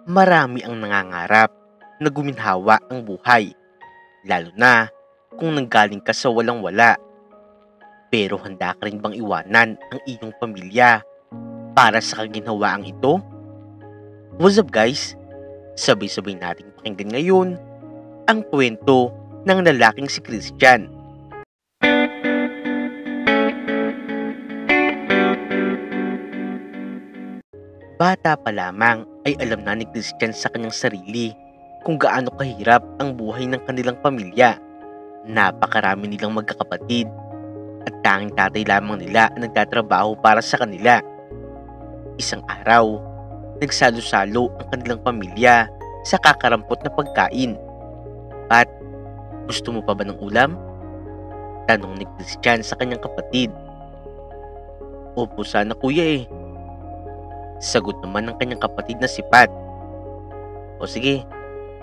Marami ang nangangarap na guminhawa ang buhay, lalo na kung nanggaling ka sa walang-wala. Pero handa ka rin bang iwanan ang iyong pamilya para sa kaginhawaang ito? What's up guys? Sabay-sabay nating pakinggan ngayon ang kwento ng lalaking si Christian. Bata pa lamang ay alam na ni Christian sa kanyang sarili kung gaano kahirap ang buhay ng kanilang pamilya. Napakarami nilang magkakapatid at tanging tatay lamang nila ang nagtatrabaho para sa kanila. Isang araw, nagsalo-salo ang kanilang pamilya sa kakarampot na pagkain. Pat, gusto mo pa ba ng ulam? Tanong ni Christian sa kanyang kapatid. Opo sana kuya eh. Sagot naman ng kanyang kapatid na si Pat. O sige,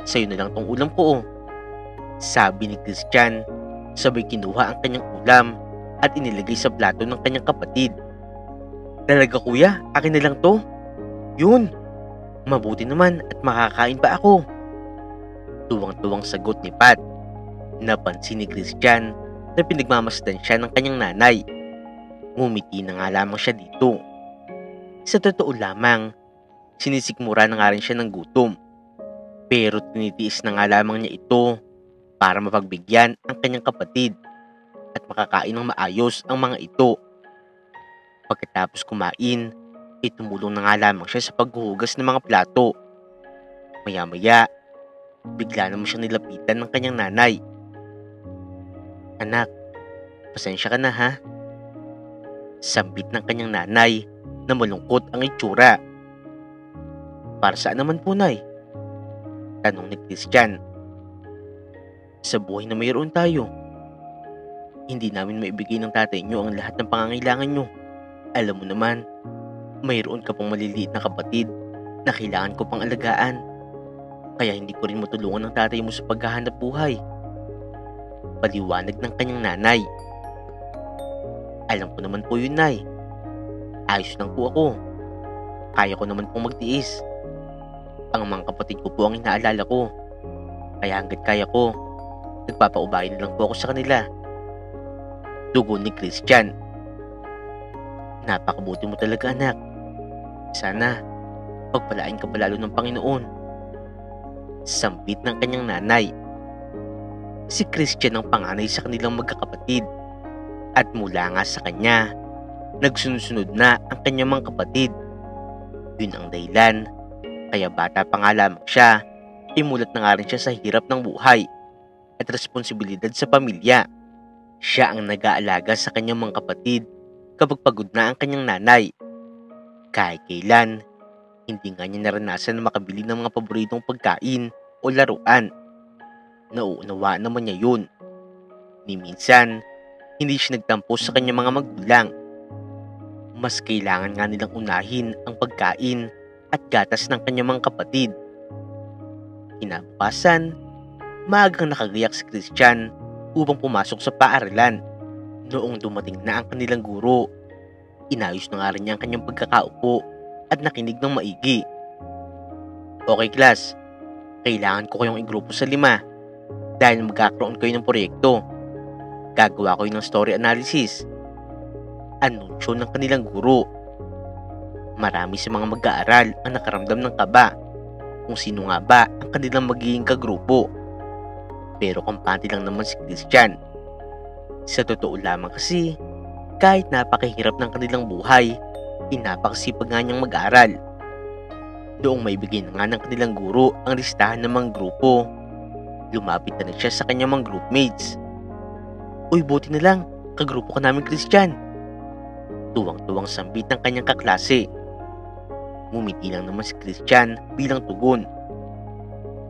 sa'yo na lang tong ulam ko oh. Sabi ni Christian, sabay kinuha ang kanyang ulam at inilagay sa plato ng kanyang kapatid. Talaga kuya, akin na lang to. Yun, mabuti naman at makakain pa ako. Tuwang-tuwang sagot ni Pat. Napansin ni Christian na pinagmamasdan siya ng kanyang nanay. Ngumiti na nga lamang siya dito. Sa totoo lamang, sinisikmura na nga rin siya ng gutom. Pero tinitiis na nga lamang niya ito para mapagbigyan ang kanyang kapatid at makakain ng maayos ang mga ito. Pagkatapos kumain, tumulong na nga lamang siya sa paghuhugas ng mga plato. Maya-maya, bigla naman siyang nilapitan ng kanyang nanay. Anak, pasensya ka na ha? Sambit ng kanyang nanay na malungkot ang itsura. Para saan naman po, Nay? Tanong ni Christian. Sa buhay na mayroon tayo, hindi namin maibigay ng tatay niyo ang lahat ng pangangailangan niyo. Alam mo naman, mayroon ka pang maliliit na kapatid na kailangan ko pang alagaan. Kaya hindi ko rin matulungan ng tatay mo sa paghahanap buhay. Paliwanag ng kanyang nanay. Alam ko naman po yun, Nay. Ayos lang po ako. Kaya ko naman pong magtiis. Ang mga kapatid ko po ang inaalala ko. Kaya hanggat kaya ko, nagpapaubay na lang po ako sa kanila. Tugon ni Christian. Napakabuti mo talaga anak. Sana, pagpalain ka palalo ng Panginoon. Sambit ng kanyang nanay. Si Christian ang panganay sa kanilang magkakapatid. At mula nga sa kanya, nagsunod-sunod na ang kanyang mga kapatid. Yun ang dahilan, kaya bata pa nga lamang siya, imulat na nga rin siya sa hirap ng buhay at responsibilidad sa pamilya. Siya ang nag-aalaga sa kanyang mga kapatid kapag pagod na ang kanyang nanay. Kahit kailan, hindi nga niya naranasan na makabili ng mga paboritong pagkain o laruan. Nauunawaan naman niya yun. Ni minsan, hindi siya nagtampo sa kanyang mga magulang. Mas kailangan nga nilang unahin ang pagkain at gatas ng kanyang mga kapatid. Kinabukasan, maagang nakagayak si Christian upang pumasok sa paaralan. Noong dumating na ang kanilang guro, inayos na nga rin niya ang kanyang pagkakaupo at nakinig ng maigi. Okay class, kailangan ko kayong igrupo sa 5 dahil magkakaroon kayo ng proyekto. Gagawa ko ng story analysis. Anunsyo ng kanilang guro. Marami sa mga mag-aaral ang nakaramdam ng kaba kung sino nga ba ang kanilang magiging kagrupo. Pero kampante lang naman si Christian. Sa totoo lamang kasi, kahit napakahirap ng kanilang buhay, napakasipag nga niyang mag-aaral. Noong maibigay na nga ng kanilang guro ang listahan ng mga grupo, lumapit na siya sa kanyang mga groupmates. Uy, buti na lang, kagrupo ka namin Christian. Tuwang-tuwang sambit ng kanyang kaklase. Ngumiti lang naman si Christian bilang tugon.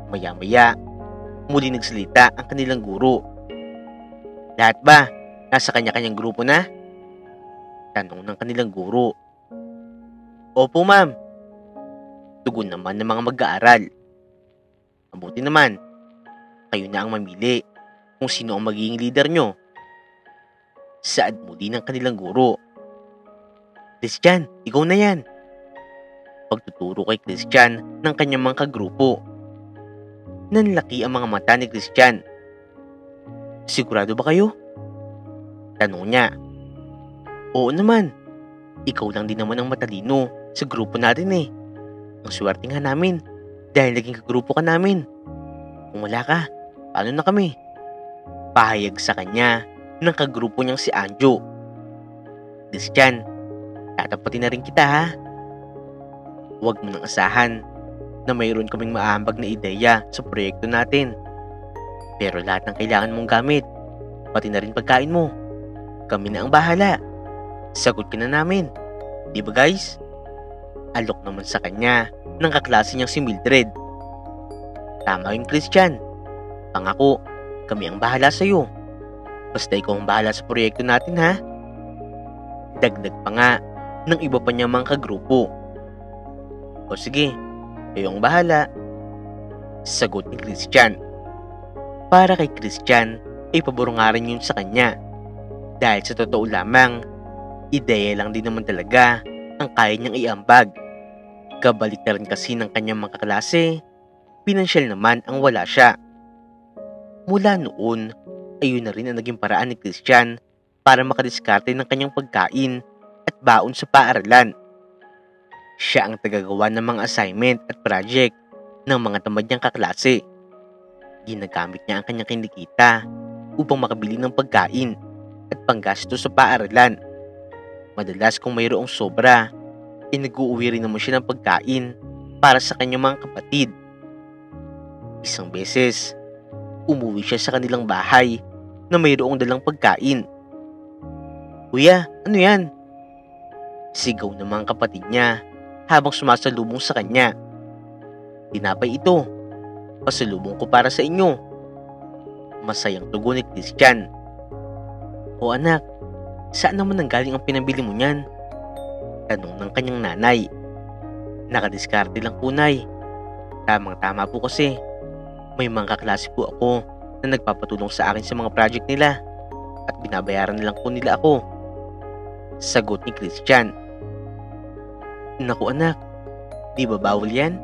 Maya-maya, muli nagsalita ang kanilang guro. Lahat ba nasa kanya-kanyang grupo na? Tanong ng kanilang guro. Opo ma'am. Tugon naman ng mga mag-aaral. Mabuti naman, kayo na ang mamili kung sino ang magiging leader nyo. Saad muli ng kanilang guro. Christian, ikaw na yan. pagtuturo kay Christian ng kanyang mga kagrupo. Nanlaki ang mga mata ni Christian. "Sigurado ba kayo?" tanong niya. "Oo naman. Ikaw lang din naman ang matalino sa grupo natin eh. Ang swerte nga namin dahil naging kagrupo ka namin. Kung wala ka, paano na kami?" Pahayag sa kanya ng kagrupo niyang si Anjo. "Christian, tatapatin na rin kita ha. Huwag mo nang asahan na mayroon kaming maahambag na ideya sa proyekto natin. Pero lahat ng kailangan mong gamit, pati na rin pagkain mo, kami na ang bahala. Sagot ka na namin. Di ba guys?" Alok naman sa kanya ng kaklase niyang si Mildred. "Tama yun Christian. Pangako, kami ang bahala sa'yo. Basta ikaw ang bahala sa proyekto natin ha." Dagdag pa nga ng iba pa niyang mga kagrupo. "O sige, kayo ang bahala." Sagot ni Christian. Para kay Christian ay pabor nga rin yun sa kanya. Dahil sa totoo lamang, ideya lang din naman talaga ang kaya niyang iambag. Kabaliktaran kasi ng kanyang mga kaklase, pinansyal naman ang wala siya. Mula noon, ayun na rin ang naging paraan ni Christian para makadiskarte ng kanyang pagkain at baon sa paaralan. Siya ang tagagawa ng mga assignment at project ng mga tamad niyang kaklase. Ginagamit niya ang kanyang kinikita upang makabili ng pagkain at panggasto sa paaralan. Madalas kung mayroong sobra, nag-uuwi rin naman siya ng pagkain para sa kanyang mga kapatid. Isang beses, umuwi siya sa kanilang bahay na mayroong dalang pagkain. "Kuya, ano yan?" Sigaw ng mga kapatid niya habang sumasalubong sa kanya. "Tinapay ito. Pasalubong ko para sa inyo." Masayang tugon ni Christian. "O anak, saan naman nanggaling ang pinabili mo niyan?" tanong ng kanyang nanay. "Nakadiskarte lang po nay. Tamang-tama po kasi may mga kaklase po ako na nagpapatulong sa akin sa mga project nila at binabayaran nilang po nila ako." Sagot ni Christian. "Naku anak, di ba bawal yan?"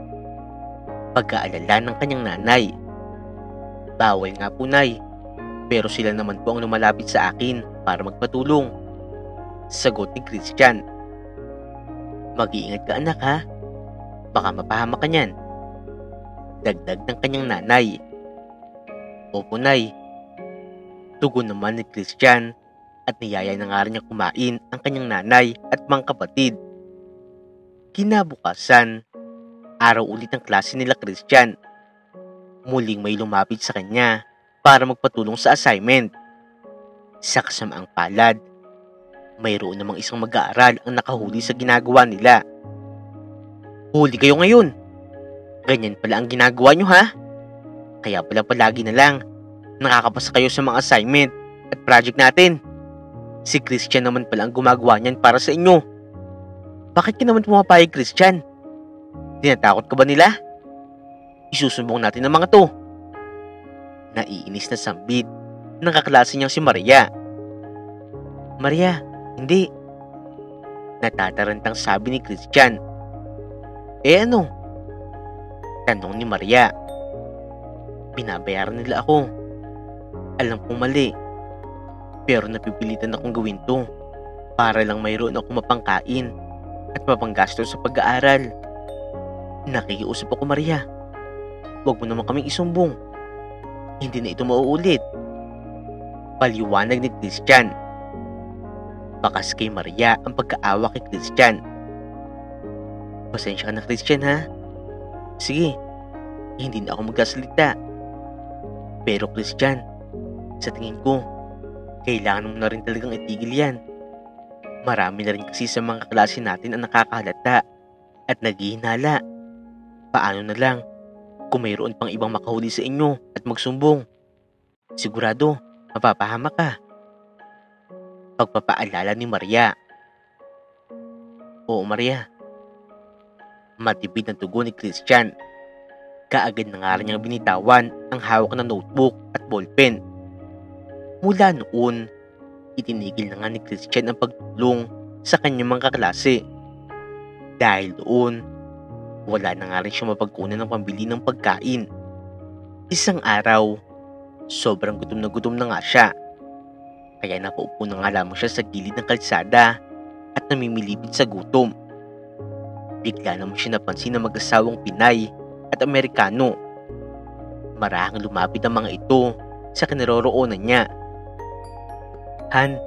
Pagkaalala ng kanyang nanay. "Bawal nga po nay, pero sila naman po ang lumalapit sa akin para magpatulong." Sagot ni Christian. "Mag-iingat ka anak ha, baka mapahamak ka niyan." Dagdag ng kanyang nanay. "Opo nay." Tugon naman ni Christian at niyaya na nga rin niya kumain ang kanyang nanay at mga kapatid. Kinabukasan, araw ulit ng klase nila Christian. Muling may lumapit sa kanya para magpatulong sa assignment. Sa kasamaang palad, mayroon namang isang mag-aaral ang nakahuli sa ginagawa nila. "Huli kayo ngayon. Ganyan pala ang ginagawa nyo ha? Kaya pala palagi na lang nakakapasa kayo sa mga assignment at project natin. Si Christian naman pala ang gumagawa niyan para sa inyo. Bakit ka naman pumapayag Christian? Tinatakot ka ba nila? Isusumbong natin ang mga to." Naiinis na sambit ng kaklase niyang si Maria. "Maria, hindi." Natatarantang sabi ni Christian. "Eh ano?" tanong ni Maria. "Binabayaran nila ako. Alam kong mali, pero napipilitan akong gawin to para lang mayroon akong mapangkain at mapanggasto sa pag-aaral. Nakikiusap ako Maria. Huwag mo naman kaming isumbong. Hindi na ito mauulit." Paliwanag ni Christian. Bakas kay Maria ang pagkaawa kay Christian. "Pasensya ka na Christian ha. Sige, hindi na ako magsasalita. Pero Christian, sa tingin ko, kailangan mo na rin talagang itigil yan. Marami na rin kasi sa mga kaklase natin ang nakakahalata at naghihinala. Paano na lang kung mayroon pang ibang makahuli sa inyo at magsumbong? Sigurado, mapapahamak ka." Pagpapaalala ni Maria. "Oo Maria." Matipid na tugon ni Christian. Kaagad na nga rin niyang binitawan ang hawak na notebook at ballpen. Mula noon, itinigil na nga ni Christian ang pagtulong sa kanyang mga kaklase. Dahil doon, Wala na nga rin siya mapagkunan ng pambili ng pagkain. Isang araw, sobrang gutom na nga siya. Kaya nakaupo na nga lamang siya sa gilid ng kalsada at namimilipid sa gutom. Bigla naman siya napansin ng mag-asawang Pinay at Amerikano. Marahang lumapit ang mga ito sa kinaroroonan niya. Han,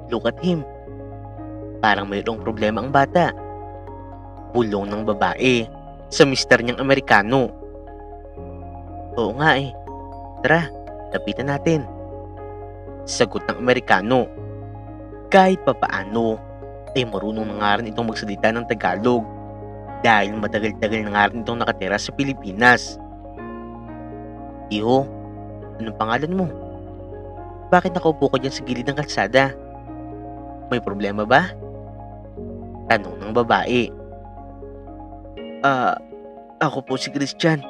look at him. Parang mayroong problema ang bata. Bulong ng babae sa mister niyang Amerikano. Oo nga eh. Tara, lapitan natin. Sagot ng Amerikano. Kahit papaano ay marunong na nga rin itong magsalita ng Tagalog dahil matagal-tagal na nga rin itong nakatira sa Pilipinas. Iho, anong pangalan mo? Bakit nakaupo ka dyan sa gilid ng kalsada? May problema ba? Tanong ng babae. Ako po si Christian.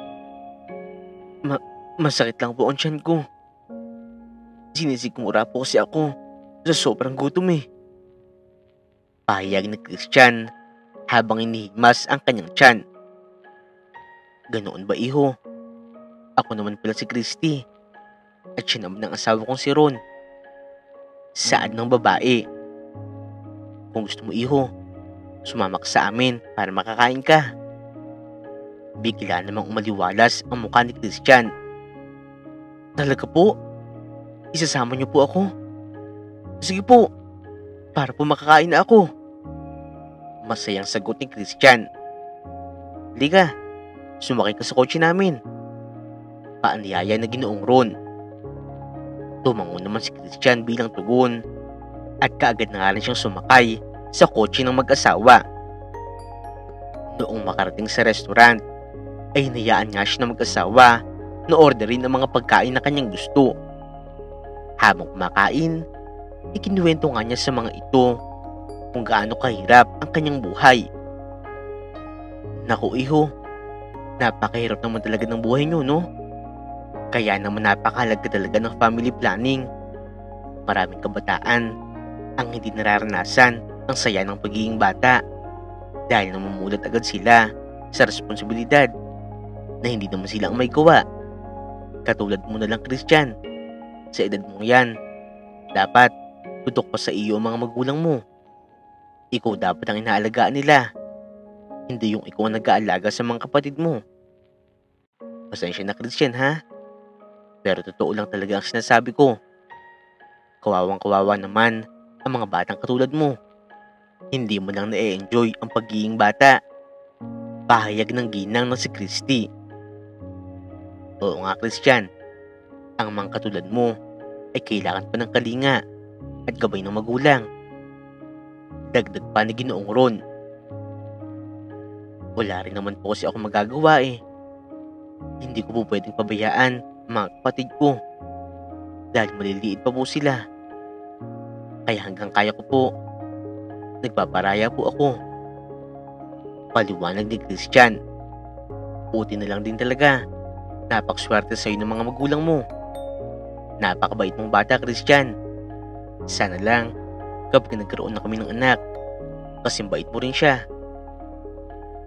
Masakit lang po ang tiyan ko. Sinisigmura po kasi ako sa sobrang gutom eh. Pahayag ni Christian habang inihimas ang kanyang tiyan. Ganoon ba iho? Ako naman pala si Christy. At siya naman ang asawa kong si Ron. Saad ng babae. Kung gusto mo iho, sumama ka sa amin para makakain ka. Bigla namang umaliwalas ang mukha ni Christian. Talaga po? Isasama niyo po ako? Sige po, para po makakain na ako. Masayang sagot ni Christian. Halika, sumakay ka sa kotse namin. Paanyaya na Ginoong Ron. Tumango naman si Christian bilang tugon at kaagad na nga rin siyang sumakay sa kotse ng mag-asawa. Noong makarating sa restaurant, ay hinayaan nga siya ng mag-asawa na orderin ang mga pagkain na kanyang gusto. Habang kumakain, ikinuwento nga niya sa mga ito kung gaano kahirap ang kanyang buhay. Naku iho, napakahirap naman talaga ng buhay niyo, no? Kaya naman napakahalaga talaga ng family planning. Maraming kabataan ang hindi nararanasan ang saya ng pagiging bata dahil namumulat agad sila sa responsibilidad na hindi naman sila ang may gawa. Katulad mo na lang, Christian. Sa edad mong yan, dapat tutok pa sa iyo ang mga magulang mo. Ikaw dapat ang inaalagaan nila, hindi yung ikaw ang nag-aalaga sa mga kapatid mo. Pasensya na, Christian, ha? Pero totoo lang talaga ang sinasabi ko. Kawawang-kawawa naman ang mga batang katulad mo. Hindi mo lang na-enjoy ang pagiging bata. Pahayag ng ginang na si Christy. Oo nga, Christian. Ang mga katulad mo ay kailangan pa ng kalinga at gabay ng magulang. Dagdag pa ni Ginoong Ron. Wala rin naman po kasi ako magagawa eh. Hindi ko po pwedeng pabayaan ang mga kapatid ko dahil maliliit pa po sila. Kaya hanggang kaya ko po, nagpaparaya po ako. Paliwanag ni Christian. Buti na lang din talaga. Napakswerte sa'yo ng mga magulang mo. Napakabait mong bata, Christian. Sana lang, kapag nagkaroon na kami ng anak, kasi bait mo rin siya.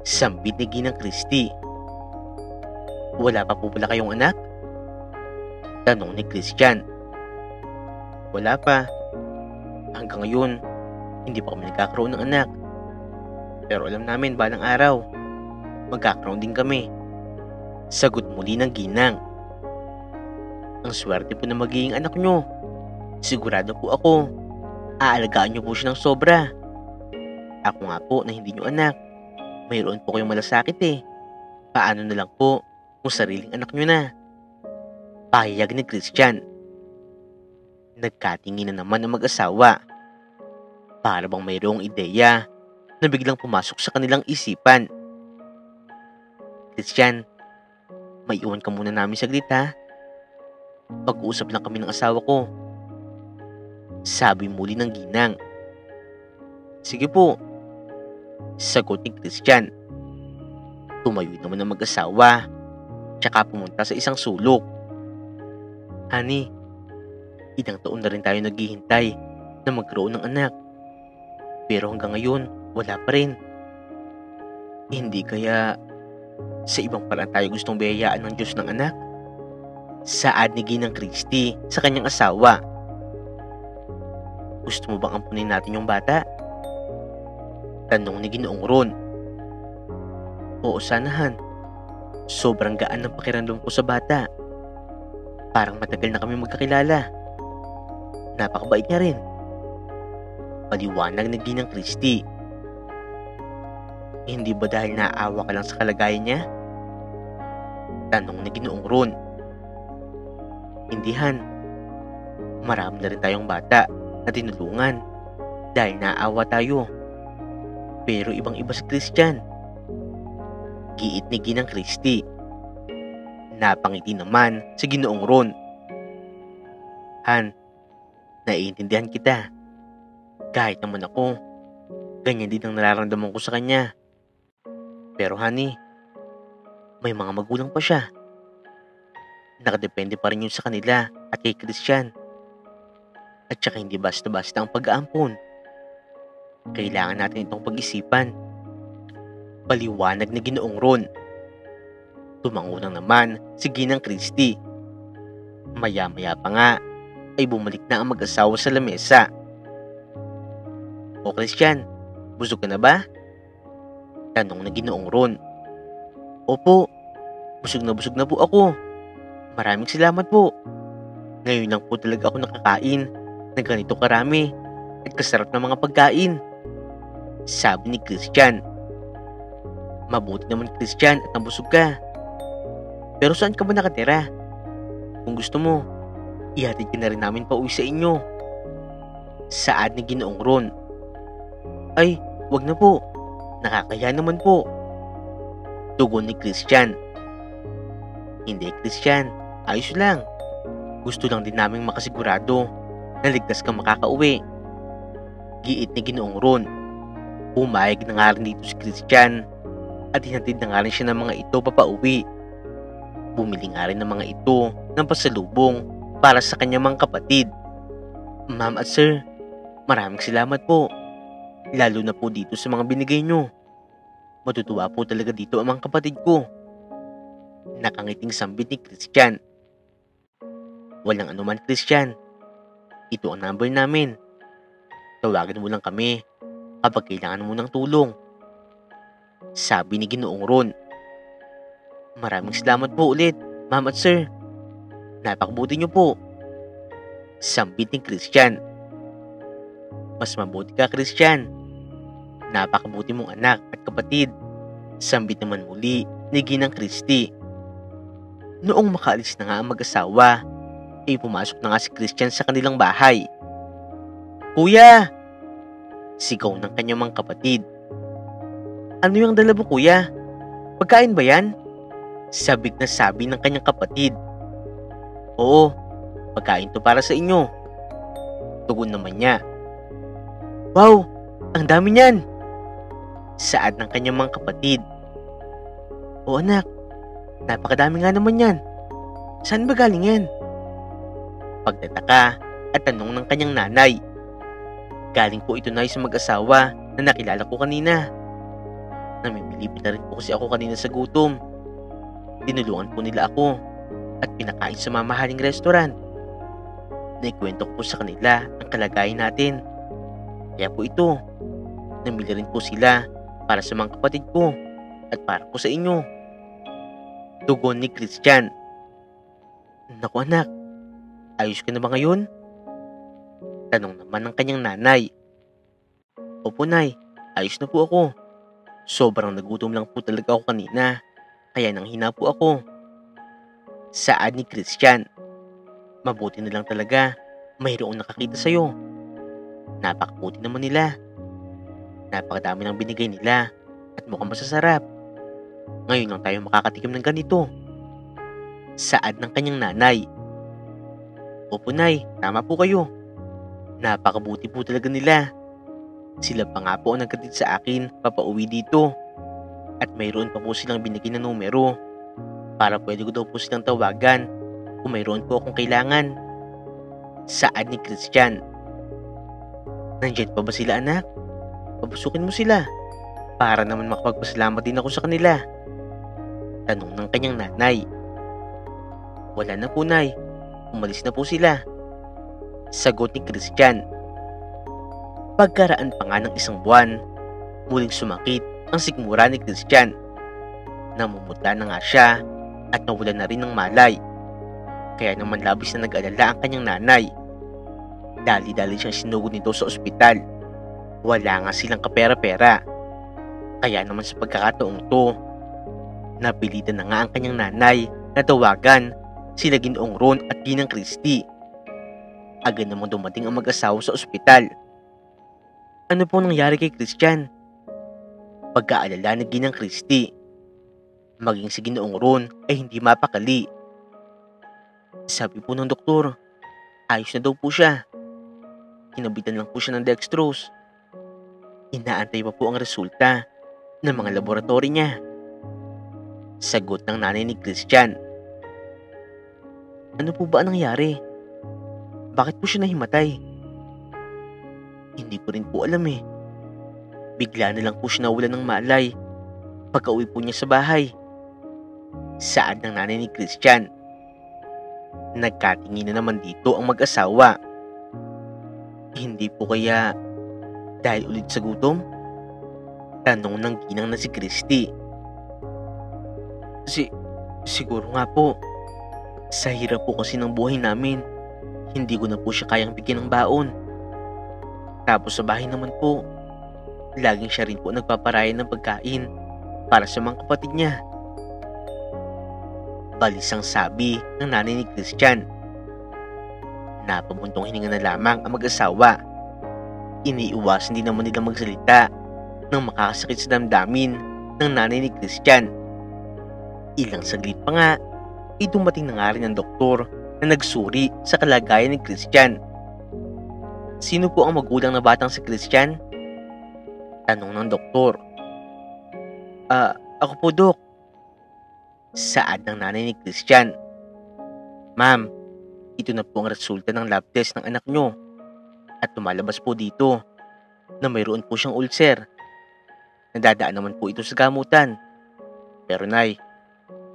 Sambit ni Ginang Christy. Wala pa po pala kayong anak? Tanong ni Christian. Wala pa. Hanggang ngayon, hindi pa kami nagkakaroon ng anak. Pero alam namin balang araw, magkakaroon din kami. Sagot muli ng ginang. Ang swerte po na magiging anak nyo. Sigurado po ako, aalagaan nyo po siya ng sobra. Ako nga po na hindi nyo anak, mayroon po kayong malasakit eh. Paano na lang po kung sariling anak nyo na? Pahayag ni Christian. Nagkatingin na naman ang mag-asawa. Para bang mayroong ideya na biglang pumasok sa kanilang isipan. Christian, may iwan ka muna namin saglit ha. Pag-uusap lang kami ng asawa ko. Sabi muli ng ginang. Sige po. Sagot ni Christian. Tumayo naman ang mag-asawa. Tsaka pumunta sa isang sulok. Honey, ilang taon na rin tayo naghihintay na magkaroon ng anak. Pero hanggang ngayon, wala pa rin. Hindi kaya Sa ibang paraan tayo gustong biyayaan ng Diyos ng anak? Saad ni Ginang Christy sa kanyang asawa. Gusto mo bang ampunin natin yung bata? Tanong ni Ginoong Ron. Oo sana, Han. Sobrang gaan ng pakiramdam ko sa bata. Parang matagal na kami magkakilala. Napakabait niya rin. Paliwanag ni Ginang Christy. Hindi ba dahil naaawa ka lang sa kalagayan niya? Tanong ni Ginoong Ron. Hindi, Han. Marami na rin tayong bata na tinulungan dahil naaawa tayo. Pero ibang-iba si Christian. Giit ni Ginang Christy. Napangiti naman si Ginoong Ron. Han, naiintindihan kita. Kahit naman ako, ganyan din ang nararamdaman ko sa kanya. Pero honey, may mga magulang pa siya. Nakadepende pa rin yun sa kanila at kay Christian. At saka hindi basta-basta ang pag-aampon. Kailangan natin itong pag-isipan. Paliwanag na Ginoong Ron. Tumango lang naman si Ginang Christy. Maya-maya pa nga ay bumalik na ang mag-asawa sa lamesa. O Christian, busog ka na ba? Tanong na Ginoong Ron. Opo, busog na po ako. Maraming salamat po. Ngayon lang po talaga ako nakakain na ganito karami at kasarap ng mga pagkain. Sabi ni Christian. Mabuti naman Christian at nabusog ka. Pero saan ka ba nakatira? Kung gusto mo, ihatid ka na rin namin pa uwi sa inyo. Saad ni Ginoong Ron. Ay, wag na po. Nakakaya naman po. Tugon ni Christian. Hindi Christian, ayos lang. Gusto lang din naming makasigurado na ligtas kang makakauwi. Giit ni Ginoong Ron. Pumayag na nga rin dito si Christian at hinatid na nga rin siya ng mga ito papauwi. Bumili nga rin ng mga ito ng pasalubong para sa kanyang mga kapatid. Ma'am at sir, maraming salamat po. Lalo na po dito sa mga binigay nyo. Matutuwa po talaga dito ang mga kapatid ko. Nakangiting sambit ni Christian. Walang anuman Christian. Ito ang number namin. Tawagan mo lang kami kapag kailangan mo ng tulong. Sabi ni Ginoong Ron. Maraming salamat po ulit, ma'am at sir. Napakabuti niyo po. Sambit ni Christian. Mas mabuti ka Christian. Napakabuti mong anak at kapatid. Sambit naman muli ni Ginang Christy. Noong makaalis na nga ang mag-asawa, ay pumasok na nga si Christian sa kanilang bahay. Kuya! Sigaw ng kanyang mga kapatid. Ano yung dala mo kuya? Pagkain ba yan? Sabik na sabi ng kanyang kapatid. Oo, pagkain to para sa inyo. Tugon naman niya. Wow, ang dami niyan! Saad ng kanyang mga kapatid. O anak, napakadami nga naman yan. Saan ba galing yan? Pagtataka at tanong ng kanyang nanay. Galing po ito na sa mag-asawa na nakilala ko kanina. Namimilipit na rin po kasi ako kanina sa gutom. Tinulungan po nila ako at pinakain sa mamahaling restaurant. Naikwento ko po sa kanila ang kalagayan natin. Kaya po ito, namili rin po sila para sa mga kapatid ko at para po sa inyo. Tugon ni Christian. Naku anak, ayos ka na ba ngayon? Tanong naman ng kanyang nanay. Opo nay, ayos na po ako. Sobrang nagutom lang po talaga ako kanina, kaya nanghina po ako. Saad ni Christian. Mabuti na lang talaga, mayroong nakakita sa'yo. Napakabuti naman nila. Napakadami ng binigay nila at mukhang masasarap. Ngayon lang tayo makakatikim ng ganito. Saad ng kanyang nanay. Opo nay, tama po kayo. Napakabuti po talaga nila. Sila pa nga po ang nagkatid sa akin papauwi dito. At mayroon pa po silang binigay na numero para pwede ko daw po silang tawagan kung mayroon po akong kailangan. Saad ni Christian. Nandiyan pa ba sila anak? Pabusukin mo sila para naman makapagpasalamat din ako sa kanila. Tanong ng kanyang nanay. Wala na po, Nay. Umalis na po sila. Sagot ni Christian. Pagkaraan pa nga ng isang buwan, muling sumakit ang sikmura ni Christian. Namumutla na nga siya at nawala na rin ng malay. Kaya naman labis na nag-alala ang kanyang nanay. Dali-dali siyang sinugod nito sa ospital. Wala nga silang kapera-pera. Kaya naman sa pagkakataong to, napilitan na nga ang kanyang nanay na tawagan sila Ginoong Ron at Ginang Christy. Agad namang dumating ang mag-asawa sa ospital. Ano pong nangyari kay Christian? Pagkaalala ni Ginang Christy. Maging si Ginoong Ron ay hindi mapakali. Sabi po ng doktor, ayos na daw po siya. Kinabitan lang po siya ng dextrose. Inaantay pa po ang resulta ng mga laboratory niya. Sagot ng nanay ni Christian. Ano po ba ang nangyari? Bakit po siya nahimatay? Hindi ko rin po alam eh. Bigla na lang po siya nawalan ng malay pagka-uwi po niya sa bahay. Saad ng nanay ni Christian. Nagkatingin na naman dito ang mag-asawa. Hindi po kaya dahil ulit sa gutom? Tanong ng ginang na si Christy. Siguro nga po. Sa hirap po kasi ng buhay namin, hindi ko na po siya kayang bigyan ng baon. Tapos sa bahay naman po, laging siya rin po nagpaparayan ng pagkain para sa mga kapatid niya. Balisang sabi ng nanay ni Christian. Napabuntong hininga na lamang ang mag-asawa. Iniiwasan din naman nila magsalita nang makakasakit sa damdamin ng nanay ni Christian. Ilang saglit pa nga, dumating na nga rin ang doktor na nagsuri sa kalagayan ni Christian. Sino po ang magulang na batang si Christian? Tanong ng doktor. Ako po, Dok. Saad ng nanay ni Christian. Ma'am, ito na po ang resulta ng lab test ng anak nyo. At tumalabas po dito na mayroon po siyang ulcer. Nadadaan naman po ito sa gamutan. Pero Nay,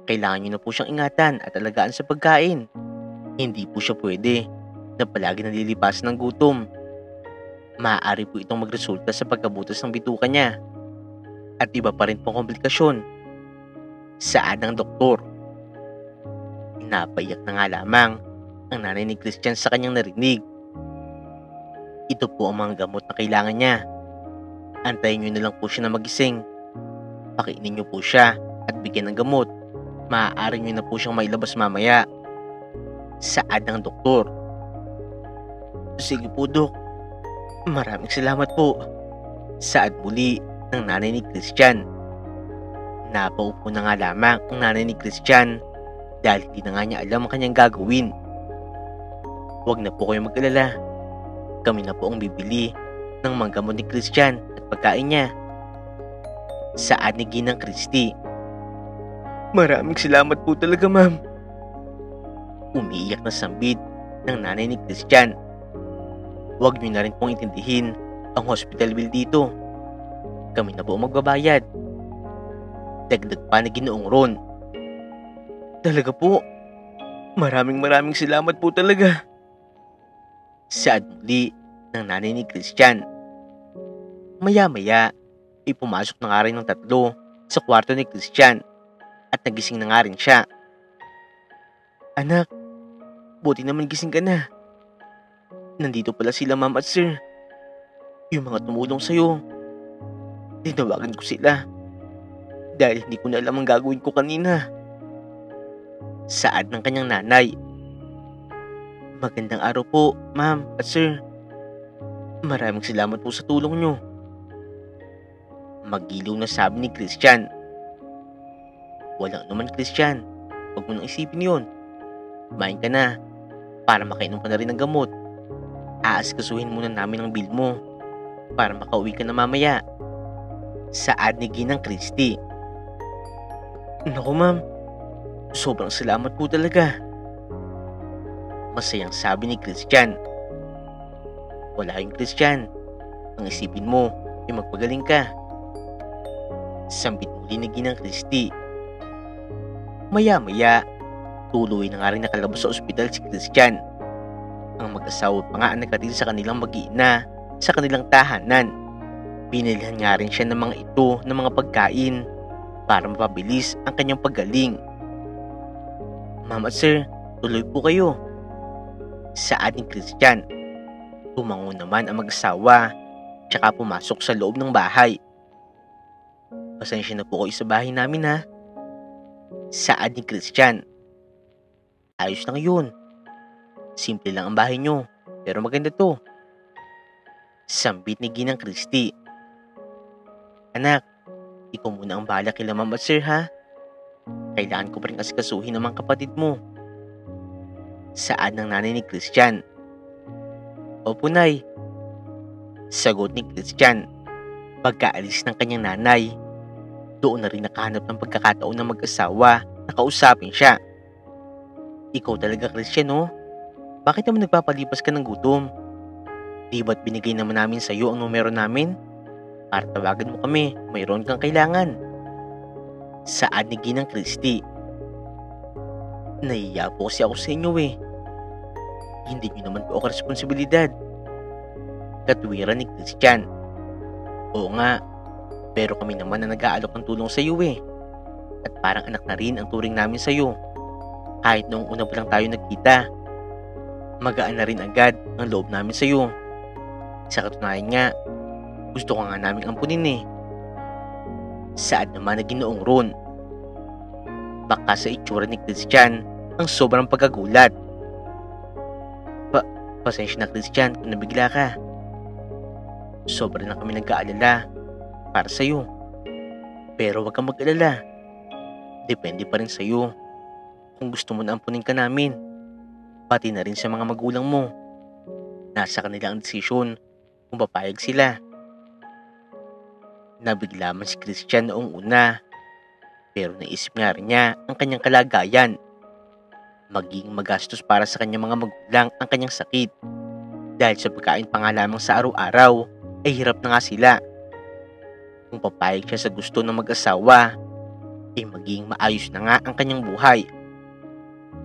kailangan nyo na po siyang ingatan at alagaan sa pagkain. Hindi po siya pwede na palagi nalilipasan ng gutom. Maaari po itong magresulta sa pagkabutas ng bituka niya. At iba pa rin pong komplikasyon. Saad ng doktor. Napaiyak na nga lamang ang nanay ni Christian sa kanyang narinig. Ito po ang mga gamot na kailangan niya. Antayin nyo na lang po siya na magising. Pakainin nyo po siya at bigyan ng gamot. Maaari nyo na po siyang mailabas mamaya. Saad ng doktor. Sige po, Dok. Maraming salamat po. Saad muli ng nanay ni Christian. Napaupo na nga lamang ang nanay ni Christian dahil hindi na nga niya alam ang kanyang gagawin. Huwag na po kayo mag-alala. Kami na po ang bibili ng mga gamot ni Christian at pagkain niya. Saad ni Ginang Christy. Maraming salamat po talaga, ma'am. Umiiyak na sambit ng nanay ni Christian. Huwag niyo na rin pong intindihin ang hospital bill dito. Kami na po ang magbabayad. Dagdag pa ni Ginoong Ron. Talaga po. Maraming salamat po talaga. Saad muli ng nanay ni Christian. Maya-maya ay pumasok na nga rin ng tatlo sa kwarto ni Christian at nagising na nga rin siya. Anak, buti naman gising ka na. Nandito pala sila ma'am at sir. Yung mga tumulong sa'yo. Tinawagan ko sila dahil hindi ko na alam ang gagawin ko kanina. Saad ng kanyang nanay. Magandang araw po, ma'am at sir. Maraming salamat po sa tulong nyo. Magiliw na sabi ni Christian. Walang naman, Christian. Huwag mo nang isipin yun. Kumain ka na para makainom ka na rin ng gamot. Aasikasuhin muna namin ang bill mo para makauwi ka na mamaya. Saad ni Ginang Christy. Naku ma'am, sobrang salamat po talaga. Masayang sabi ni Christian. Wala yung Christian. Ang isipin mo ay magpagaling ka. Sambit muli ni Ginang Christy. Maya-maya, tuloy na nga rin nakalabas sa ospital si Christian. Ang mag-asawa pa nga ang naghatid sa kanilang mag-iina sa kanilang tahanan. Binilhan nga rin siya ng mga ito ng mga pagkain para mapabilis ang kanyang paggaling. Ma'am at sir, tuloy po kayo. Saad ni Christian. Tumango naman ang mag-asawa tsaka pumasok sa loob ng bahay. Pasensya na po kayo sa bahay namin ha. Saad ni Christian. Ayos lang yun. Simple lang ang bahay nyo, pero maganda to. Sambit ni Ginang Christy. Anak, ikaw muna ang bahala kila ma'am at sir ha. Kailangan ko pa rin asikasuhin ng mga kapatid mo. Saad ng nanay ni Christian. Opo nay. Sagot ni Christian. Pagkaalis ng kanyang nanay, doon na rin nakahanap ng pagkakataon ng mag-asawa na kausapin siya. Ikaw talaga Christian no? Bakit naman nagpapalipas ka ng gutom? Di ba't binigay naman namin sa iyo ang numero namin? Para tawagan mo kami, mayroon kang kailangan. Saad ni Ginang Christy. Nahiya po kasi ako sa inyo eh. Hindi niyo naman po ako responsibilidad. Katwiran ni Christian. Oo nga, pero kami naman na nag-aalok ng tulong sa iyo eh. At parang anak na rin ang turing namin sa iyo. Kahit noong una pa lang tayo nagkita, magaan na rin agad ang loob namin sa iyo. Sa katunayan nga, gusto ka nga namin ampunin eh. Saad naman na Ginoong Ron. Baka sa itsura ni Christian ang sobrang pagkagulat. Pasensya na Christian kung nabigla ka. Sobra na kami nag-aalala para sa iyo. Pero wag kang mag-alala. Depende pa rin sa iyo kung gusto mo na ampunin ka namin. Pati na rin sa mga magulang mo. Nasa kanila ang desisyon kung papayag sila. Nabigla man si Christian noong una, pero naisip nga rin niya ang kanyang kalagayan. Maging magastos para sa kanyang mga magulang ang kanyang sakit. Dahil sa pagkain pa nga lamang sa araw-araw, ay hirap na nga sila. Kung papayag siya sa gusto ng mag-asawa, ay maging maayos na nga ang kanyang buhay.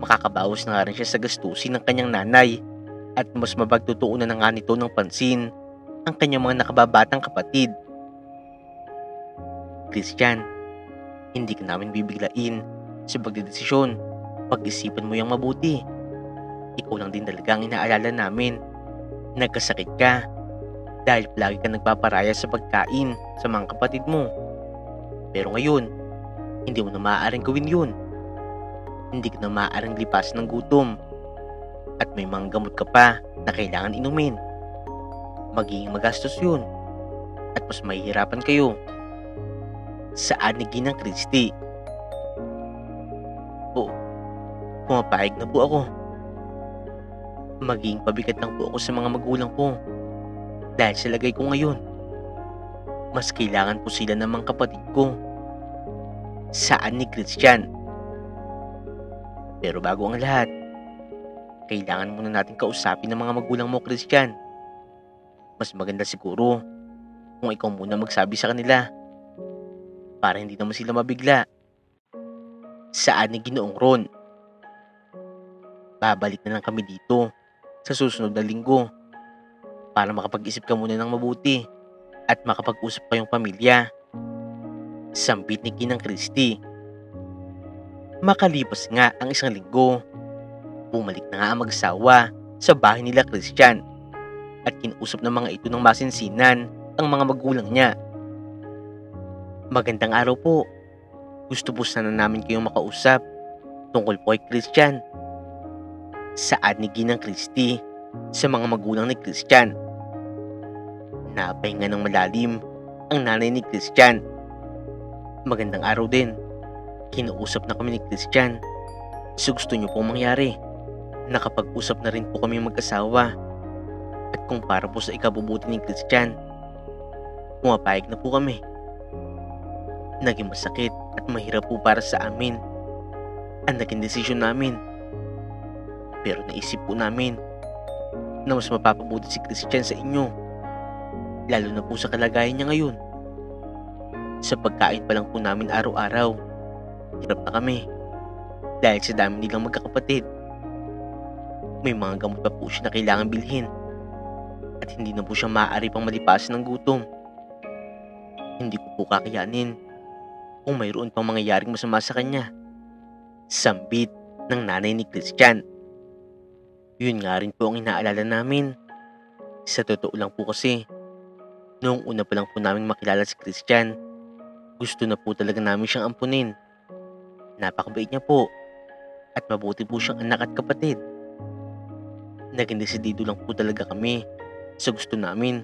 Makakabawas na nga rin siya sa gastusin ng kanyang nanay at mas mapagtutuunan na nga nito ng pansin ang kanyang mga nakababatang kapatid. Christian, hindi ka namin bibiglain sa pagdedesisyon. Pag-isipan mo yung mabuti. Ikaw lang din talaga ang inaalala namin. Nagkasakit ka dahil lagi ka nagpaparaya sa pagkain sa mga kapatid mo. Pero ngayon, hindi mo na maaaring gawin yun. Hindi ka na maaaring lipasan ng gutom. At may mga gamot ka pa na kailangan inumin. Magiging magastos yun. At mas mahihirapan kayo. Saad ni Ginang Christy. Pumapayag na po ako. Maging pabigat lang po ako sa mga magulang ko. Dahil sa lagay ko ngayon, mas kailangan po sila ng mga kapatid ko. Saad ni Christian. Pero bago ang lahat, kailangan muna natin kausapin ng mga magulang mo, Christian. Mas maganda siguro kung ikaw muna magsabi sa kanila para hindi naman sila mabigla. Saad ni Ginoong Ron. Babalik na lang kami dito sa susunod na linggo para makapag-isip ka muna ng mabuti at makapag-usap kayong pamilya. Sambit ni Ginang Christy. Makalipas nga ang isang linggo, bumalik na nga ang mag-asawa sa bahay nila Christian at kinausap ng mga ito ng masinsinan ang mga magulang niya. Magandang araw po. Gusto po sana namin kayong makausap tungkol po kay Christian. Saad ni Ginang Christy sa mga magulang ni Christian. Napahinga ng malalim ang nanay ni Christian. Magandang araw din. Kinausap na kami ni Christian. So gusto niyo pong mangyari. Nakapag-usap na rin po kami mag-asawa. At kung para po sa ikabubuti ni Christian, pumapayag na po kami. Naging masakit at mahirap po para sa amin ang naging desisyon namin. Pero naisip po namin na mas mapapabuti si Christian sa inyo, lalo na po sa kalagayan niya ngayon. Sa pagkain pa lang po namin araw-araw, hirap na kami. dahil sa dami nilang magkakapatid. May mga gamot pa po siya na kailangan bilhin at hindi na po siya maaari pang malipasan ng gutom. Hindi ko po kakayanin kung mayroon pang mangyayaring masama sa kanya. Sambit ng nanay ni Christian. Yun nga rin po ang inaalala namin. Sa totoo lang po kasi, noong una pa lang po namin makilala si Christian, gusto na po talaga namin siyang ampunin. Napakabait niya po at mabuti po siyang anak at kapatid. Naging desidido lang po talaga kami sa gusto namin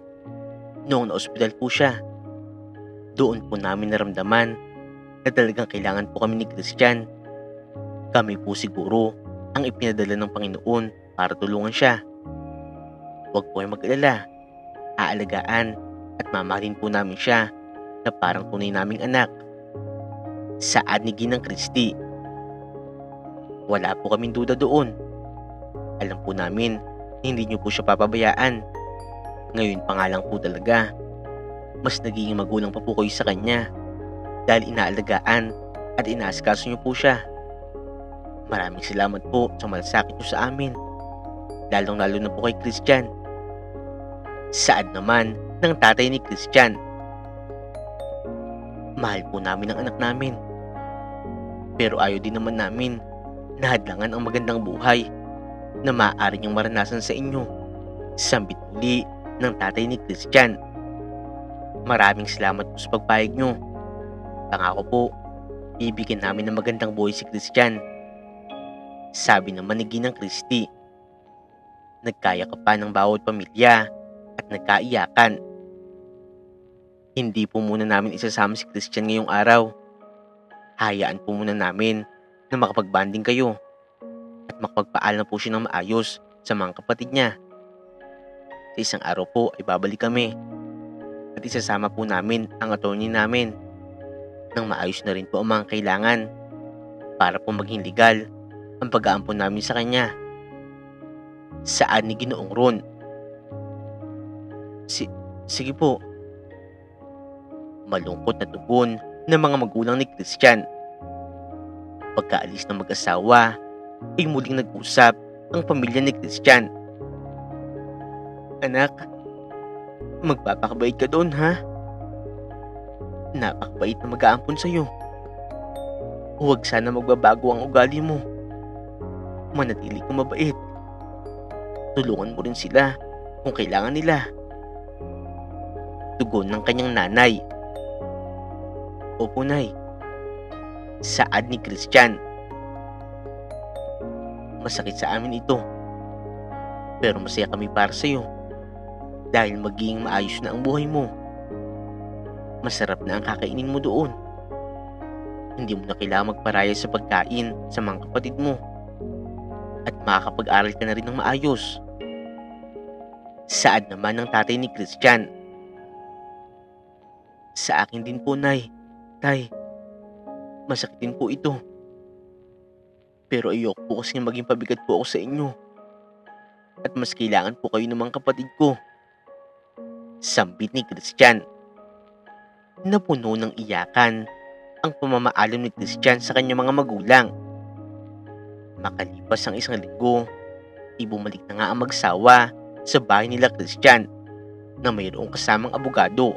noong na-ospital po siya. Doon po namin naramdaman na talagang kailangan po kami ni Christian. Kami po siguro ang ipinadala ng Panginoon para tulungan siya. Huwag po kayong mag-alala. Aalagaan at mamahalin po namin siya na parang tunay naming anak. Saad ni Ginang Christy. Wala po kaming duda doon. Alam po namin na hindi niyo po siya papabayaan. Ngayon pa nga lang po talaga, mas nagiging magulang pa po kayo sa kanya dahil inaalagaan at inaasikaso niyo po siya. Maraming salamat po sa malasakit niyo sa amin, lalong-lalo na po kay Christian. Saad naman ng tatay ni Christian. Mahal po namin ang anak namin, pero ayaw din naman namin na hadlangan ang magandang buhay na maaari niyang maranasan sa inyo. Sambit muli ng tatay ni Christian. Maraming salamat po sa pagpayag niyo. Pangako po, bibigyan namin ng magandang buhay si Christian. Sabi naman ni Ginang Christy. Nagkaya ka pa ng bawat pamilya at nagkaiyakan. Hindi po muna namin isasama si Christian ngayong araw. Hayaan po muna namin na makapagbanding kayo at makapagpaalam po siya ng maayos sa mga kapatid niya. Sa isang araw po ay babalik kami at isasama po namin ang attorney namin nang maayos na rin po ang mga kailangan para po maging legal ang pag-aampon namin sa kanya. Saad ni Ginoong Ron. Sige po. Malungkot na tugon ng mga magulang ni Christian. Pagkaalis ng mag-asawa ay muling nag-usap ang pamilya ni Christian. Anak, magpapakabait ka doon ha? Napakabait na mag-aampon sa'yo. Huwag sana magbabago ang ugali mo. Manatili kang mabait. Tulungan mo rin sila kung kailangan nila. Tugon ng kanyang nanay. Opo, Nay. Saad ni Christian. Masakit sa amin ito, pero masaya kami para sa iyo dahil magiging maayos na ang buhay mo. Masarap na ang kakainin mo doon. Hindi mo na kailangan magparaya sa pagkain sa mga kapatid mo at makakapag-aral ka na rin ng maayos. Saad naman ng tatay ni Christian. Sa akin din po, Nay. Tay, masakit din po ito. Pero ayoko po kasi maging pabigat po ako sa inyo. At mas kailangan po kayo ng mga kapatid ko. Sambit ni Christian. Napuno ng iyakan ang pamamaalam ni Christian sa kanyang mga magulang. Makalipas ang isang linggo, ibumalik na nga ang magsawa sa bahay nila Christian na mayroong kasamang abogado.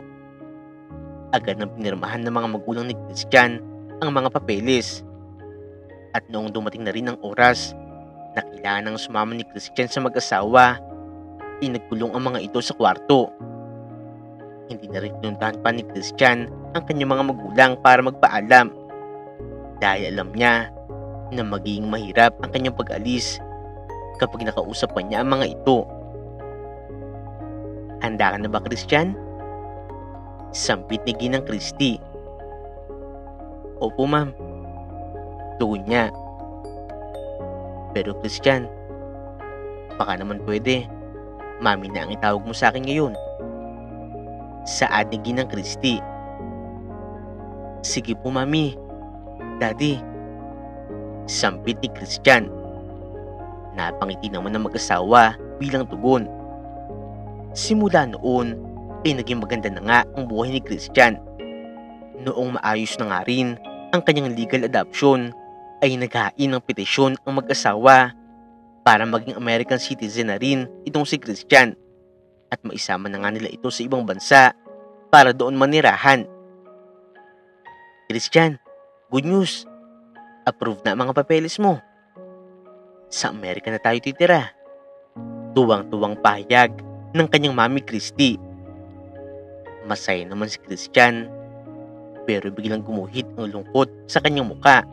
Agad nang pinirmahan ng mga magulang ni Christian ang mga papeles. At noong dumating na rin ang oras na kailangan ng sumama ni Christian sa mag-asawa, inagkulong ang mga ito sa kwarto. Hindi na rin pinuntahan pa ni Christian ang kanyang mga magulang para magpaalam dahil alam niya na magiging mahirap ang kanyang pag-alis kapag nakausap pa niya ang mga ito. Handa ka na ba, Christian? Sambit ni Ginang Christy. Opo, ma'am. Tugon niya. Pero Christian, baka naman pwede, mami na ang itawag mo sa akin ngayon. Saad ni Ginang Christy. Sige po, mami. Daddy. Sambit ni Christian. Napangiti naman ng mag-asawa bilang tugon. Simula noon ay naging maganda na nga ang buhay ni Christian. Noong maayos na nga rin ang kanyang legal adoption ay naghain ng petisyon ang mag-asawa para maging American citizen na rin itong si Christian at maisama na nga nila ito sa ibang bansa para doon manirahan. Christian, good news! Approved na ang mga papeles mo. Sa Amerika na tayo titira. Tuwang-tuwang pahayag ng kanyang mami Christy. Masaya naman si Christian, pero biglang gumuhit ang lungkot sa kanyang muka.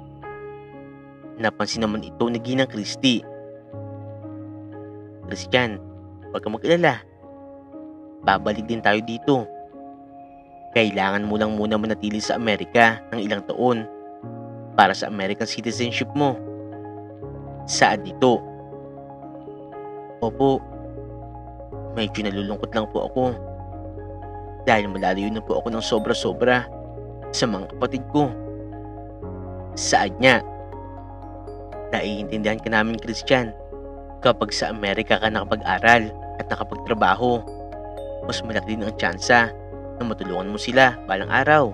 Napansin naman ito ni Ginang Christy. Christian, huwag kang mag-alala. Babalik din tayo dito. Kailangan mo lang muna manatili sa Amerika ng ilang taon para sa American citizenship mo. Saan dito? Opo, medyo nalulungkot lang po ako dahil malalayo na po ako ng sobra-sobra sa mga kapatid ko. Saan niya? Naiintindihan ka namin, Christian. Kapag sa Amerika ka nakapag-aral at nakapagtrabaho, mas malaki din ang tsansa na matulungan mo sila balang araw.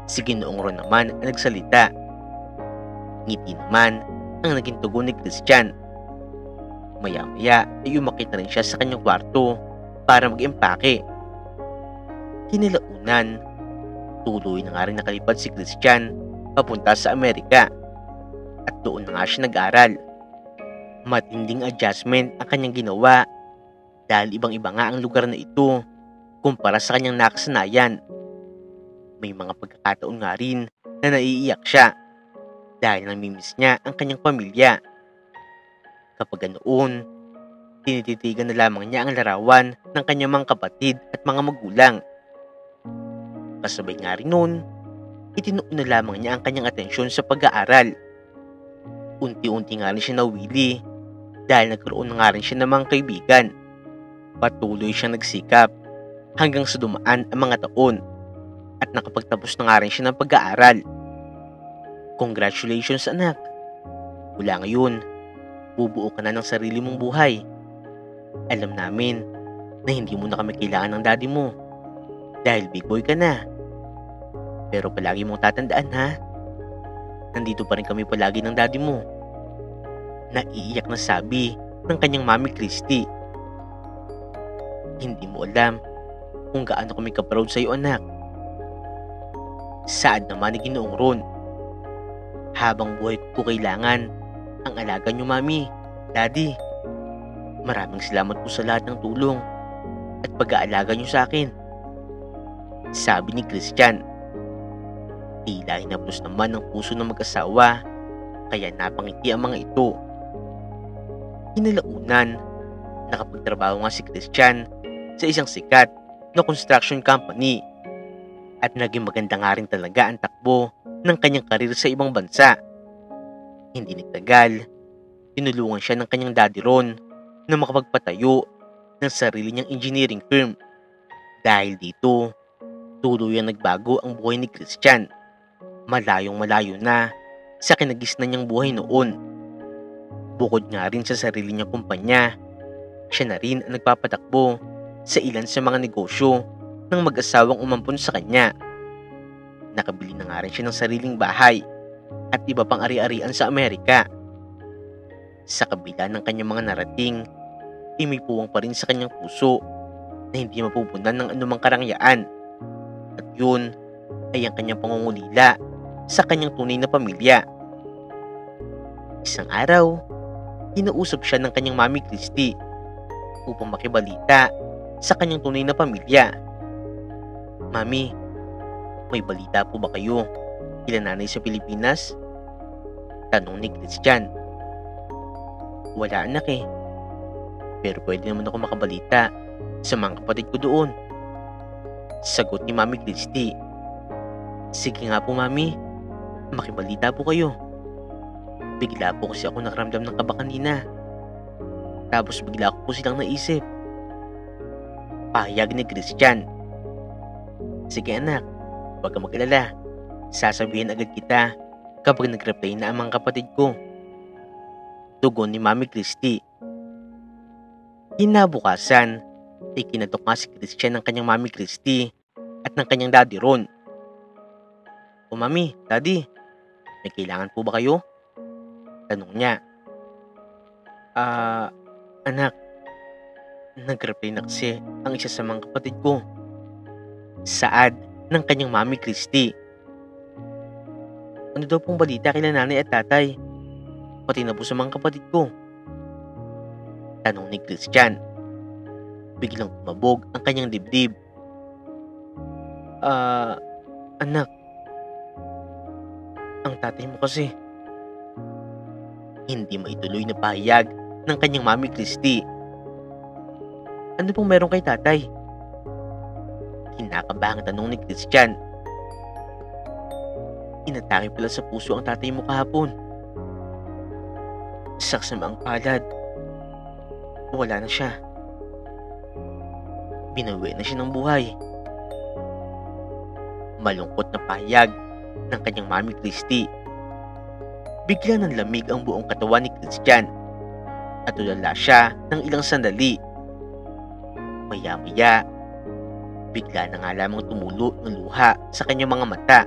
Si Ginoong Ron naman ang nagsalita. Ngiti naman ang naging tugon ni Christian. Maya-maya ay umakit na rin siya sa kanyang kwarto para mag-empake. Kinalaunan, tuloy na nga rin nakalipad si Christian papunta sa Amerika at doon na nga siya nag-aral. Matinding adjustment ang kanyang ginawa dahil ibang-iba nga ang lugar na ito kumpara sa kanyang nakasanayan. May mga pagkakataon nga rin na naiiyak siya dahil namimiss niya ang kanyang pamilya. Kapag ganoon, tinititigan na lamang niya ang larawan ng kanyang mga kapatid at mga magulang. Kasabay nga rin noon, itinuon na lamang niya ang kanyang atensyon sa pag-aaral. Unti-unti nga rin siya nawili dahil nagkaroon na nga rin siya ng mga kaibigan. Patuloy siyang nagsikap hanggang sa dumaan ang mga taon at nakapagtapos na nga rin siya ng pag-aaral. Congratulations anak! Mula ngayon, bubuo ka na ng sarili mong buhay. Alam namin na hindi mo na kami kailangan ng daddy mo dahil big boy ka na. Pero palagi mong tatandaan ha, nandito pa rin kami palagi ng daddy mo. Naiiyak na sabi ng kanyang mami Christy. Hindi mo alam kung gaano kami ka-proud sa iyo anak. Saad naman ni Ginoong Ron. Habang buhay ko kailangan ang alaga niyo mami, daddy. Maraming salamat po sa lahat ng tulong at pag-aalaga niyo sa akin. Sabi ni Christian. Tila hinaplos naman ng puso ng mag-asawa kaya napangiti ang mga ito. Kinalaunan, nakapagtrabaho nga si Christian sa isang sikat na construction company at naging maganda nga rin talaga ang takbo ng kanyang karir sa ibang bansa. Hindi nagtagal, tinulungan siya ng kanyang daddy Ron na makapagpatayo ng sarili niyang engineering firm. Dahil dito, tuluyang nagbago ang buhay ni Christian. Malayong malayo na sa kinagisnan niyang buhay noon. Bukod nga rin sa sarili niyang kumpanya, siya na rin ang nagpapatakbo sa ilan sa mga negosyo ng mag-asawang umampon sa kanya. Nakabili na nga rin siya ng sariling bahay at iba pang ari-arian sa Amerika. Sa kabila ng kanyang mga narating, may puwang pa rin sa kanyang puso na hindi mapupunan ng anumang karangyaan. At yun ay ang kanyang pangungulila sa kanyang tunay na pamilya. Isang araw, kinausap siya ng kanyang mami Christy upang makibalita sa kanyang tunay na pamilya. Mami, may balita po ba kayo kila nanay sa Pilipinas? Tanong ni Christian. Wala anak eh. Pero pwede naman ako makabalita sa mga kapatid ko doon. Sagot ni Mami Christy. Sige nga po mami, makibalita po kayo. Bigla po kasi ako nakaramdam ng kaba kanina. Tapos bigla ko po silang naisip. Pahayag ni Christian. Sige anak, huwag kang mag-alala. Sasabihin agad kita kapag nag-reply na ang mga kapatid ko. Tugon ni Mami Christy. Kinabukasan, ikinatok nga si Christian ng kanyang Mami Christy at ng kanyang daddy Ron. O mami, daddy, May kailangan po ba kayo? Tanong niya. Ah, anak, nag-reply na kasi ang isa sa mga kapatid ko. Saad ng kanyang mami Christy. Ano daw pong balita kila nanay at tatay? Pati na po sa mga kapatid ko. Tanong ni Christian. Biglang kumabog ang kanyang dibdib. Anak, ang tatay mo kasi. Hindi maituloy na pahayag ng kanyang mami Christy. Ano pong meron kay tatay? Kinakabahang tanong ni Christian. Inatake pala sa puso ang tatay mo kahapon. Sa kasamaang palad, wala na siya. Binawi na siya ng buhay. Malungkot na pahayag ng kanyang mami Christy. Bigla ng lamig ang buong katawan ni Christian at tulala siya ng ilang sandali. Maya-maya, bigla na nga lamang tumulo ng luha sa kanyang mga mata.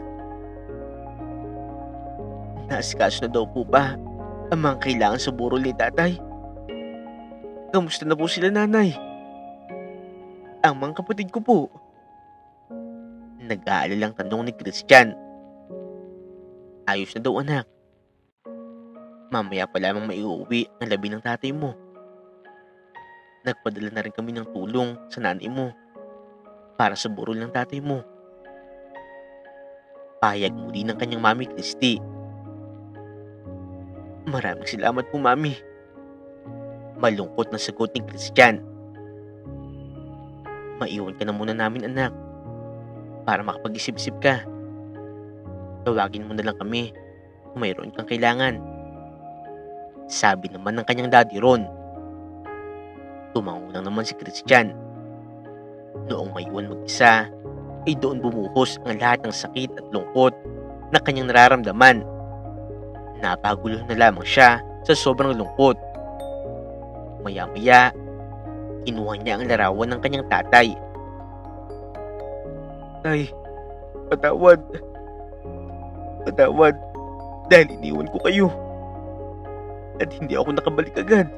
Naasikaso na daw po ba ang mga kailangan sa burol ni tatay? Kamusta na po sila nanay? Ang mga kapatid ko po. Nag-aalalang tanong ni Christian. Ayos na daw anak. Mamaya pa lamang maiuwi ang labi ng tatay mo. Nagpadala na rin kami ng tulong sa nanay mo para sa burol ng tatay mo. Pahayag muli ng kanyang mami Christy. Maraming salamat po mami. Malungkot na sagot ni Christian. Maiwan ka na muna namin anak para makapag-isip-isip ka. Tawagin mo na lang kami kung mayroon kang kailangan. Sabi naman ng kanyang daddy Ron. Tumango lang naman si Christian. Noong maiwan mag-isa, ay doon bumuhos ang lahat ng sakit at lungkot na kanyang nararamdaman. Napagulo na lamang siya sa sobrang lungkot. Maya-maya, kinuha niya ang larawan ng kanyang tatay. Tay, patawad. Patawad dahil iniwan ko kayo at hindi ako nakabalik agad.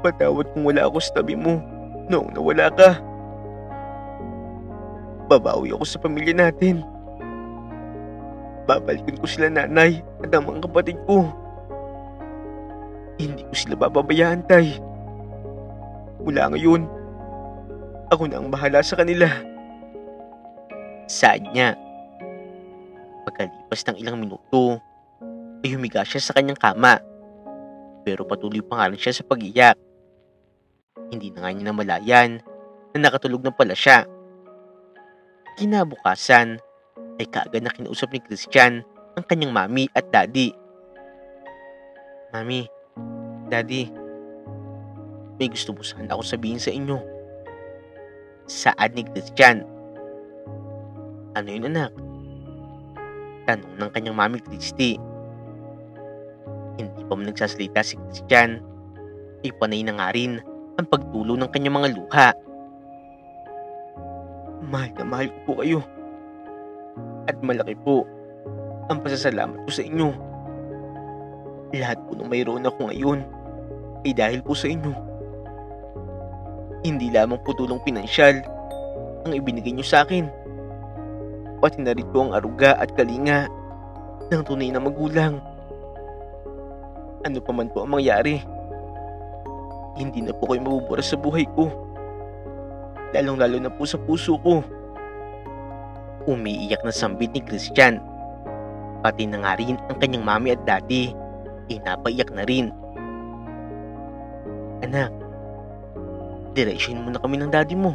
Patawad kung wala ako sa tabi mo noong nawala ka. Babawi ako sa pamilya natin. Babalikan ko sila nanay at ang mga kapatid ko. Hindi ko sila bababayaan, tay. Mula ngayon, ako na ang bahala sa kanila. Saad niya. Pagkalipas ng ilang minuto, ay humiga siya sa kanyang kama. Pero patuloy pa nga rin siya sa pag-iyak. Hindi na nga niya namalayan na nakatulog na pala siya. Kinabukasan, ay kaagad na kinausap ni Christian ang kanyang mami at daddy. Mami, daddy, may gusto po sana ako sabihin sa inyo. Saad ni Christian. Ano yun anak? Tanong ng kanyang mami Christy. Hindi pa man nagsasalita si Christian, ay panay na nga rin ang pagtulo ng kanyang mga luha. Mahal na mahal ko po kayo. At malaki po ang pasasalamat ko sa inyo. Lahat po ng mayroon ako ngayon ay dahil po sa inyo. Hindi lamang po tulong pinansyal ang ibinigay niyo sa akin. Pati na rin po ang aruga at kalinga ng tunay na magulang. Ano pa man po ang mangyari, hindi na po kayo mabubura sa buhay ko. Lalong-lalo na po sa puso ko. Umiiyak na sambit ni Christian. Pati na nga rin ang kanyang mami at daddy ay napaiyak na rin. Anak, direksyon mo na kami ng daddy mo.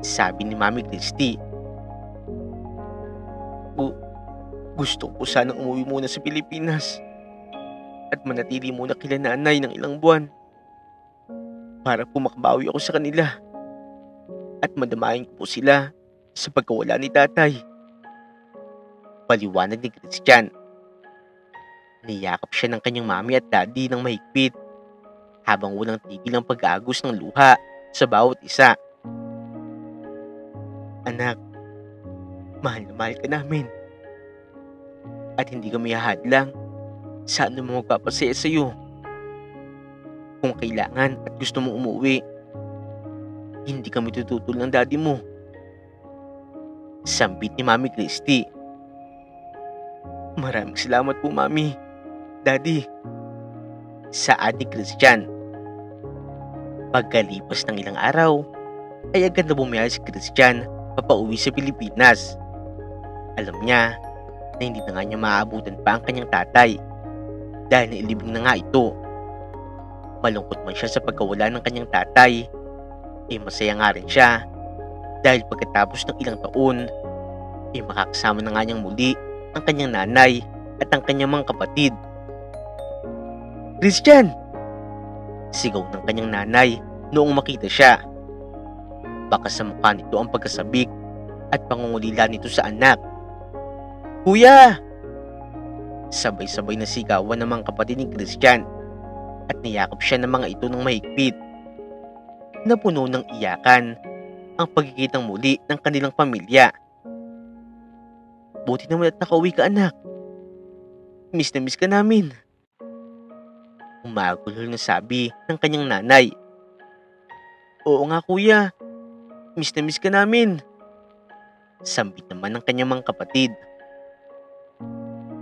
Sabi ni Mami Christy. Gusto ko sanang umuwi muna sa Pilipinas at manatili muna kila nanay ng ilang buwan para po makabawi ako sa kanila at madamayan ko po sila sa pagkawala ni tatay. Paliwanag ni Christian. Niyakap siya ng kanyang mami at daddy ng mahigpit habang walang tigil ang pag-aagos ng luha sa bawat isa. Anak, mahal na mahal ka namin. at hindi kami hahadlang sa anumang magpapasaya sa iyo. Kung kailangan at gusto mong umuwi, hindi kami tututol ng daddy mo. Sambit ni Mami Christy. Maraming salamat po, Mami, Daddy. Saad ni Christian. Pagkalipas ng ilang araw, ay agad na bumiyaya si Christian papauwi sa Pilipinas. Alam niya na hindi na nga niya maaabutan pa ang kanyang tatay dahil nailibing na nga ito. Malungkot man siya sa pagkawala ng kanyang tatay, masaya nga rin siya dahil pagkatapos ng ilang taon, makakasama na nga niyang muli ang kanyang nanay at ang kanyang mga kapatid. Christian! Sigaw ng kanyang nanay noong makita siya. Baka sa mukha nito ang pagkasabik at pangungulila nito sa anak. Kuya! Sabay-sabay na sigawan ng mga kapatid ni Christian at niyakap siya ng mga ito ng mahigpit. Napuno ng iyakan ang pagkikitang muli ng kanilang pamilya. Buti naman at nakauwi ka, anak. Miss na miss ka namin. Umagulhol na sabi ng kanyang nanay. Oo nga, kuya. Miss na miss ka namin. Sambit naman ng kanyang mga kapatid.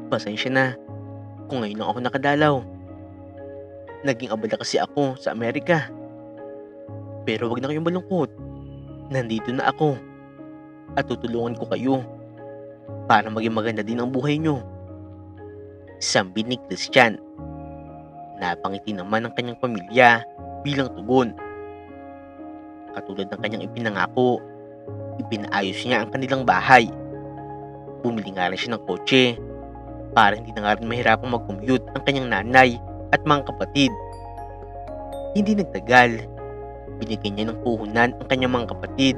Pasensya na kung ngayon lang ako nakadalaw. Naging abala kasi ako sa Amerika. Pero wag na kayong malungkot. Nandito na ako at tutulungan ko kayo para maging maganda din ang buhay nyo. Sambit ni Christian. Napangiti naman ang kanyang pamilya bilang tugon. Katulad ng kanyang ipinangako, ipinaayos niya ang kanilang bahay. Bumili nga rin siya ng kotse para hindi na nga rin mahirapang mag-commute ang kanyang nanay at mga kapatid. Hindi nagtagal, binigyan niya ng puhunan ang kanyang mga kapatid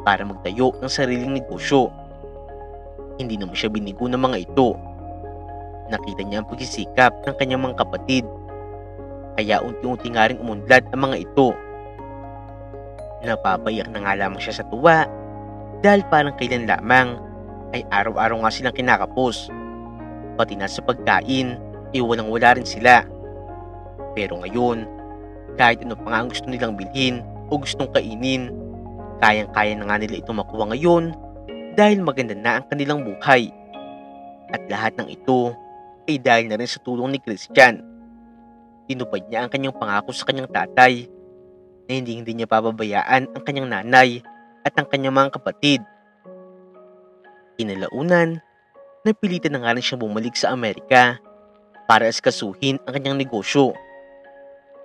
para magtayo ng sariling negosyo. Hindi naman siya binigo ng mga ito. Nakita niya ang pagsisikap ng kanyang mga kapatid, kaya unti-unti nga rin umunlad ang mga ito. Napapayak na nga lamang siya sa tuwa dahil parang kailan lamang ay araw-araw nga silang kinakapos. Pati na sa pagkain ay walang-wala rin sila. Pero ngayon, kahit ano pa nga ang gusto nilang bilhin o gustong kainin, kayang-kaya na nga nila ito makuha ngayon dahil maganda na ang kanilang buhay. At lahat ng ito ay dahil na rin sa tulong ni Christian. Tinupad niya ang kanyang pangako sa kanyang tatay na hindi niya pababayaan ang kanyang nanay at ang kanyang mga kapatid. Kinalaunan, napilitan na nga rin siyang bumalik sa Amerika para asikasuhin ang kanyang negosyo.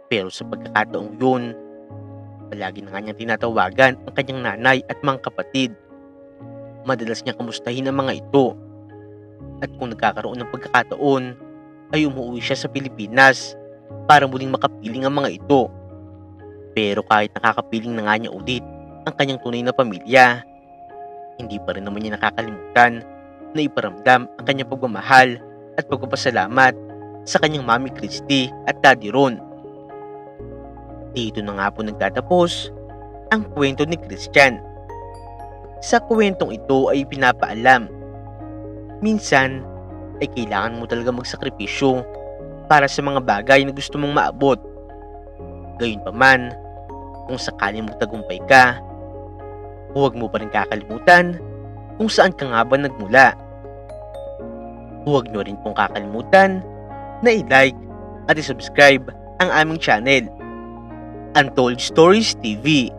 Pero sa pagkakataong yun, palagi na nga niyang tinatawagan ang kanyang nanay at mga kapatid. Madalas niya kamustahin ang mga ito. At kung nagkakaroon ng pagkakataon, ay umuwi siya sa Pilipinas para muling makapiling ang mga ito. Pero kahit nakakapiling na nga niya ulit ang kanyang tunay na pamilya, hindi pa rin naman niya nakakalimutan na iparamdam ang kanyang pagmamahal at pagpapasalamat sa kanyang Mami Christy at Daddy Ron. Dito na nga po nagtatapos ang kwento ni Christian. Sa kwentong ito ay pinapaalam, minsan ay kailangan mo talaga magsakripisyo para sa mga bagay na gusto mong maabot. Gayunpaman, kung sakaling magtagumpay ka, huwag mo pa rin kakalimutan kung saan ka nga ba nagmula. Huwag nyo rin pong kakalimutan na i-like at i-subscribe ang aming channel, Untold Stories TV.